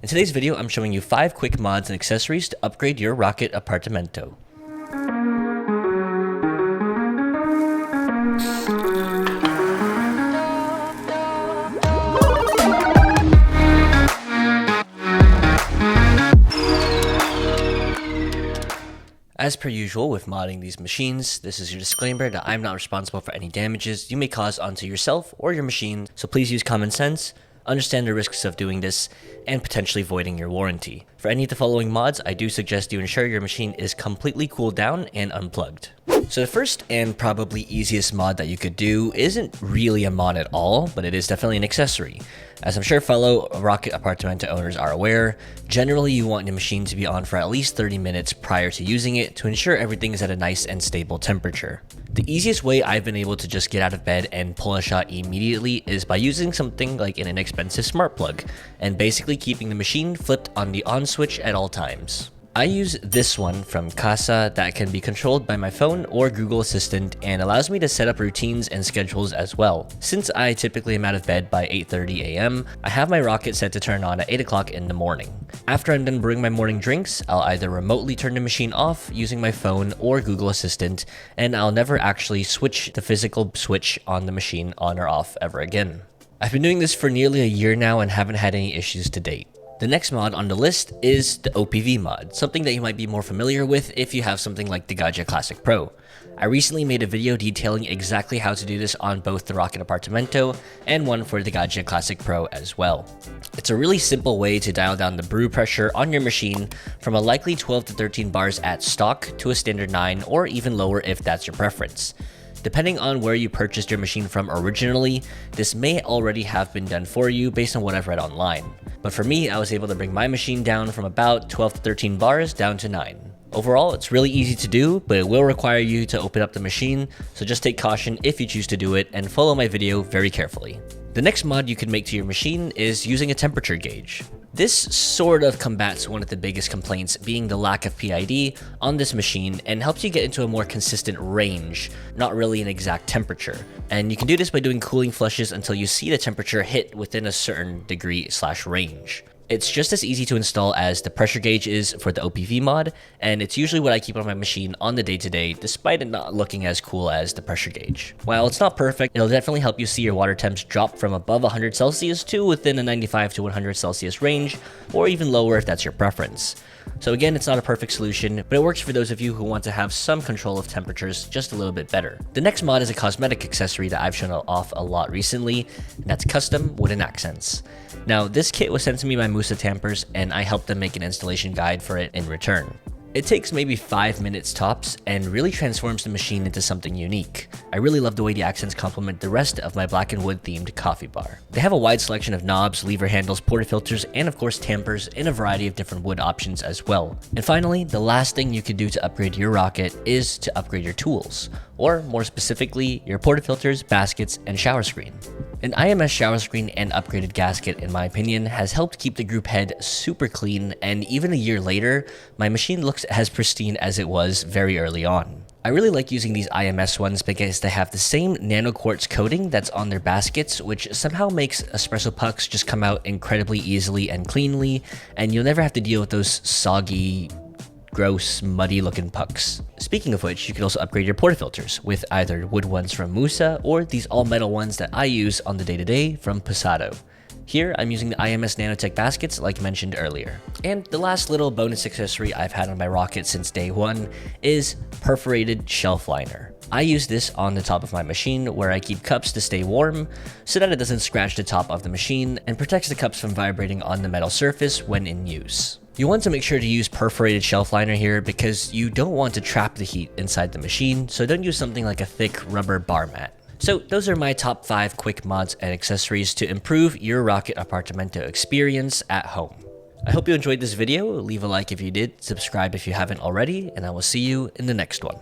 In today's video, I'm showing you 5 quick mods and accessories to upgrade your Rocket Appartamento. As per usual with modding these machines, this is your disclaimer that I'm not responsible for any damages you may cause onto yourself or your machine, so please use common sense, understand the risks of doing this, and potentially voiding your warranty. For any of the following mods, I do suggest you ensure your machine is completely cooled down and unplugged. So the first and probably easiest mod that you could do isn't really a mod at all, but it is definitely an accessory. As I'm sure fellow Rocket Appartamento owners are aware, generally you want your machine to be on for at least 30 minutes prior to using it to ensure everything is at a nice and stable temperature. The easiest way I've been able to just get out of bed and pull a shot immediately is by using something like an inexpensive smart plug, and basically keeping the machine flipped on the on switch at all times. I use this one from Casa that can be controlled by my phone or Google Assistant and allows me to set up routines and schedules as well. Since I typically am out of bed by 8:30 a.m., I have my Rocket set to turn on at 8 o'clock in the morning. After I'm done brewing my morning drinks, I'll either remotely turn the machine off using my phone or Google Assistant, and I'll never actually switch the physical switch on the machine on or off ever again. I've been doing this for nearly a year now and haven't had any issues to date. The next mod on the list is the OPV mod, something that you might be more familiar with if you have something like the Gadget Classic Pro. I recently made a video detailing exactly how to do this on both the Rocket Appartamento and one for the Gadget Classic Pro as well. It's a really simple way to dial down the brew pressure on your machine from a likely 12 to 13 bars at stock to a standard 9 or even lower if that's your preference. Depending on where you purchased your machine from originally, this may already have been done for you based on what I've read online. But for me, I was able to bring my machine down from about 12 to 13 bars down to 9. Overall, it's really easy to do, but it will require you to open up the machine, so just take caution if you choose to do it and follow my video very carefully. The next mod you can make to your machine is using a temperature gauge. This sort of combats one of the biggest complaints being the lack of PID on this machine and helps you get into a more consistent range, not really an exact temperature. And you can do this by doing cooling flushes until you see the temperature hit within a certain degree/range. It's just as easy to install as the pressure gauge is for the OPV mod, and it's usually what I keep on my machine on the day-to-day, despite it not looking as cool as the pressure gauge. While it's not perfect, it'll definitely help you see your water temps drop from above 100 Celsius to within a 95 to 100 Celsius range, or even lower if that's your preference. So again, it's not a perfect solution, but it works for those of you who want to have some control of temperatures just a little bit better. The next mod is a cosmetic accessory that I've shown off a lot recently, and that's custom wooden accents. Now, this kit was sent to me by Musa Tampers, and I helped them make an installation guide for it in return. It takes maybe 5 minutes tops and really transforms the machine into something unique. I really love the way the accents complement the rest of my black and wood themed coffee bar. They have a wide selection of knobs, lever handles, portafilters, and of course tampers in a variety of different wood options as well. And finally, the last thing you could do to upgrade your Rocket is to upgrade your tools, or more specifically, your portafilters, baskets, and shower screen. An IMS shower screen and upgraded gasket, in my opinion, has helped keep the group head super clean, and even a year later, my machine looks as pristine as it was very early on. I really like using these IMS ones because they have the same nano quartz coating that's on their baskets, which somehow makes espresso pucks just come out incredibly easily and cleanly, and you'll never have to deal with those soggy, gross, muddy looking pucks. Speaking of which, you can also upgrade your portafilters with either wood ones from Musa or these all metal ones that I use on the day-to-day from Pasado. Here, I'm using the IMS Nanotech baskets like mentioned earlier. And the last little bonus accessory I've had on my Rocket since day one is perforated shelf liner. I use this on the top of my machine where I keep cups to stay warm so that it doesn't scratch the top of the machine and protects the cups from vibrating on the metal surface when in use. You want to make sure to use perforated shelf liner here because you don't want to trap the heat inside the machine, so don't use something like a thick rubber bar mat. So those are my top 5 quick mods and accessories to improve your Rocket Appartamento experience at home. I hope you enjoyed this video. Leave a like if you did, subscribe if you haven't already, and I will see you in the next one.